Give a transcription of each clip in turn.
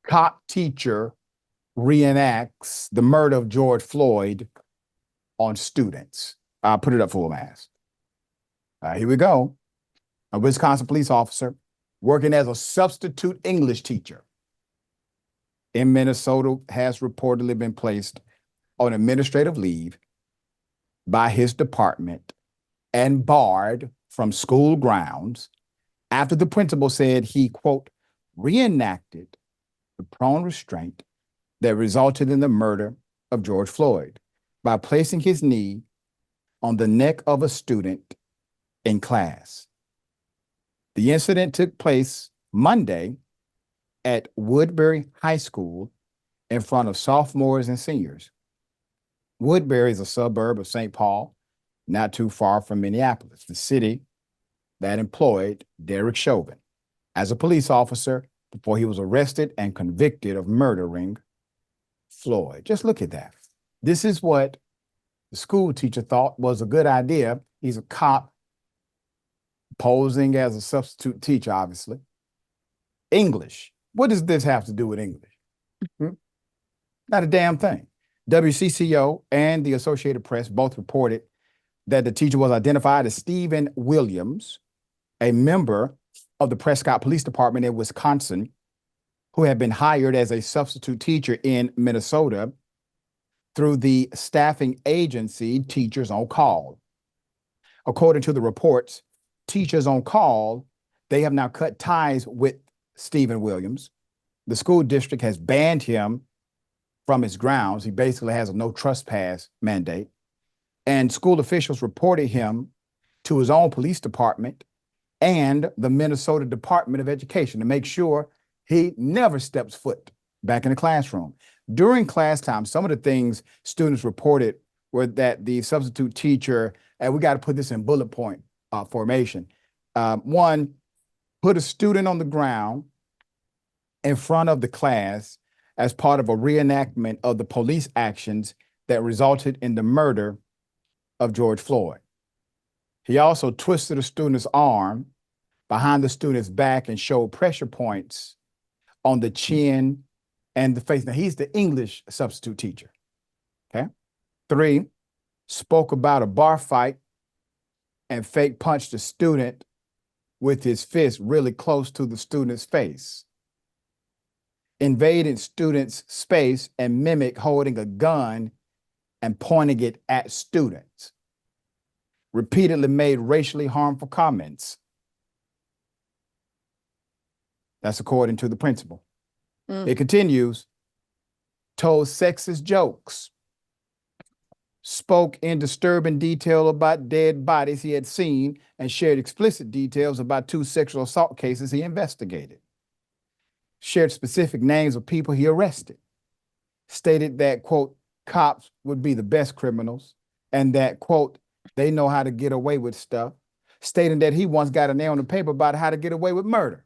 Cop teacher reenacts the murder of George Floyd on students. I'll put it up full mass. Here we go. A Wisconsin police officer working as a substitute English teacher in Minnesota has reportedly been placed on administrative leave by his department and barred from school grounds after the principal said he, quote, reenacted the prone restraint that resulted in the murder of George Floyd by placing his knee on the neck of a student in class. The incident took place Monday at Woodbury High School in front of sophomores and seniors. Woodbury is a suburb of St. Paul, not too far from Minneapolis, the city that employed Derek Chauvin as a police officer before he was arrested and convicted of murdering Floyd. Just look at that. This is what the school teacher thought was a good idea. He's a cop posing as a substitute teacher, obviously. English. What does this have to do with English? Not a damn thing. WCCO and the Associated Press both reported that the teacher was identified as Stephen Williams, a member of the Prescott Police Department in Wisconsin, who had been hired as a substitute teacher in Minnesota through the staffing agency Teachers on Call. According to the reports, Teachers on Call, they have now cut ties with Stephen Williams. The school district has banned him from his grounds. He basically has a no trespass mandate. And school officials reported him to his own police department and the Minnesota Department of Education to make sure he never steps foot back in the classroom. During class time, some of the things students reported were that the substitute teacher, and we got to put this in bullet point formation. One, put a student on the ground in front of the class as part of a reenactment of the police actions that resulted in the murder of George Floyd. He also twisted a student's arm behind the student's back and showed pressure points on the chin and the face. Now, he's the English substitute teacher, okay? 3, spoke about a bar fight and fake punched a student with his fist really close to the student's face. Invaded students' space and mimic holding a gun and pointing it at students. Repeatedly made racially harmful comments. That's according to the principal. It continues, told sexist jokes, spoke in disturbing detail about dead bodies he had seen, and shared explicit details about 2 sexual assault cases he investigated. Shared specific names of people he arrested. Stated that, quote, cops would be the best criminals, and that, quote, they know how to get away with stuff. Stating that he once got a nail on the paper about how to get away with murder.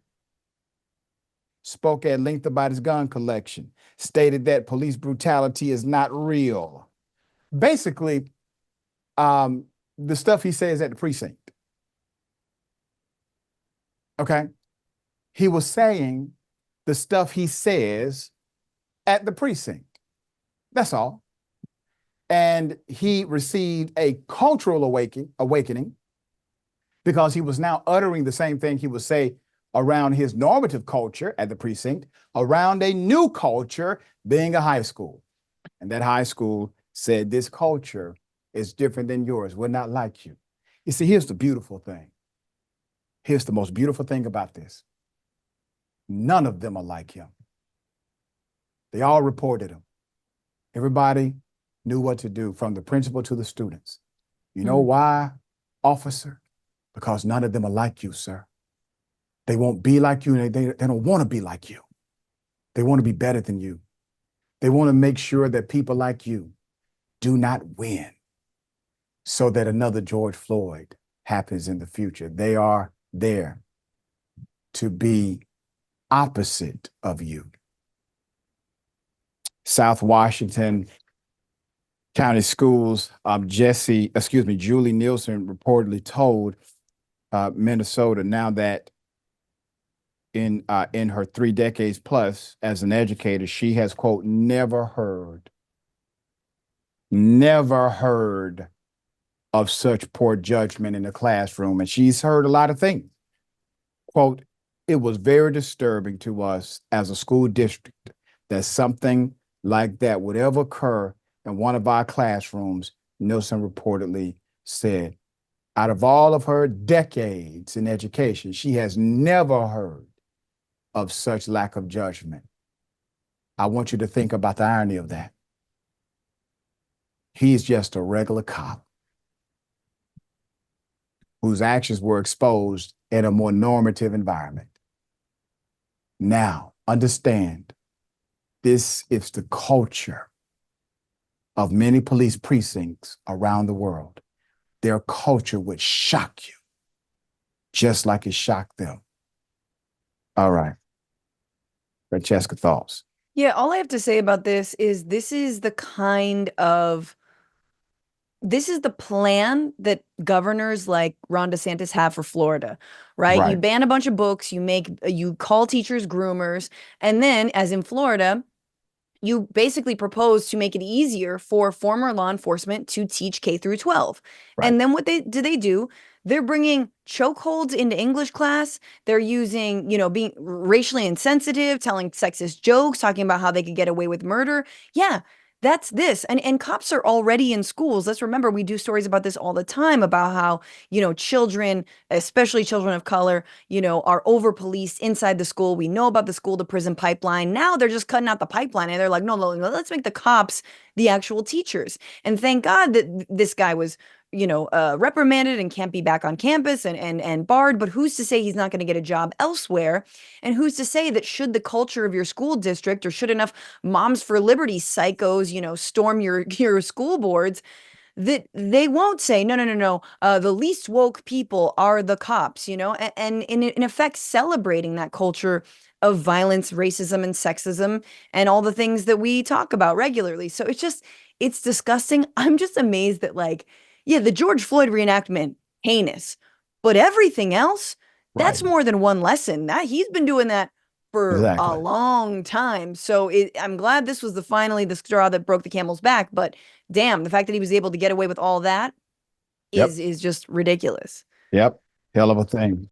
Spoke at length about his gun collection. Stated that police brutality is not real. Basically, the stuff he says at the precinct. Okay? He was saying the stuff he says at the precinct. That's all. And he received a cultural awakening because he was now uttering the same thing he would say around his normative culture at the precinct, around a new culture being a high school. And that high school said, this culture is different than yours. We're not like you. You see, here's the beautiful thing. Here's the most beautiful thing about this. None of them are like him. They all reported him. Everybody knew what to do, from the principal to the students. You know why, officer? Because none of them are like you, sir. They won't be like you, and they don't want to be like you. They want to be better than you. They want to make sure that people like you do not win so that another George Floyd happens in the future. They are there to be opposite of you. South Washington County Schools, Julie Nielsen reportedly told Minnesota now that in her 3 decades plus as an educator, she has, quote, never heard of such poor judgment in the classroom. And she's heard a lot of things. Quote, it was very disturbing to us as a school district that something like that would ever occur in one of our classrooms, Nielsen reportedly said. Out of all of her decades in education, she has never heard of such lack of judgment. I want you to think about the irony of that. He's just a regular cop whose actions were exposed in a more normative environment. Now, understand, this is the culture of many police precincts around the world. Their culture would shock you, just like it shocked them. All right. Francesca, thoughts? Yeah, all I have to say about this is the kind of this is the plan that governors like Ron DeSantis have for Florida, right? You Right, ban a bunch of books, you call teachers groomers, and then as in Florida, you basically propose to make it easier for former law enforcement to teach K through 12. right, And then what they do? They're bringing chokeholds into English class. They're using, being racially insensitive, telling sexist jokes, talking about how they could get away with murder. Yeah, that's this. And cops are already in schools. Let's remember we do stories about this all the time about how, children, especially children of color, are over policed inside the school. We know about the school to prison pipeline. Now they're just cutting out the pipeline and they're like, no, no, no, let's make the cops the actual teachers. And thank God that this guy was, reprimanded and can't be back on campus and barred. But who's to say he's not going to get a job elsewhere? And who's to say that should the culture of your school district or should enough Moms for Liberty psychos, storm your school boards, that they won't say no, no, no, no, the least woke people are the cops, and in effect celebrating that culture of violence, racism, and sexism, and all the things that we talk about regularly. So it's disgusting. I'm just amazed that, like, yeah, the George Floyd reenactment, heinous, but everything else, right. that's more than one lesson. That he's been doing that for a Exactly. long time. So I'm glad this was finally the straw that broke the camel's back. But damn, the fact that he was able to get away with all that Yep. is just ridiculous. Yep. Hell of a thing.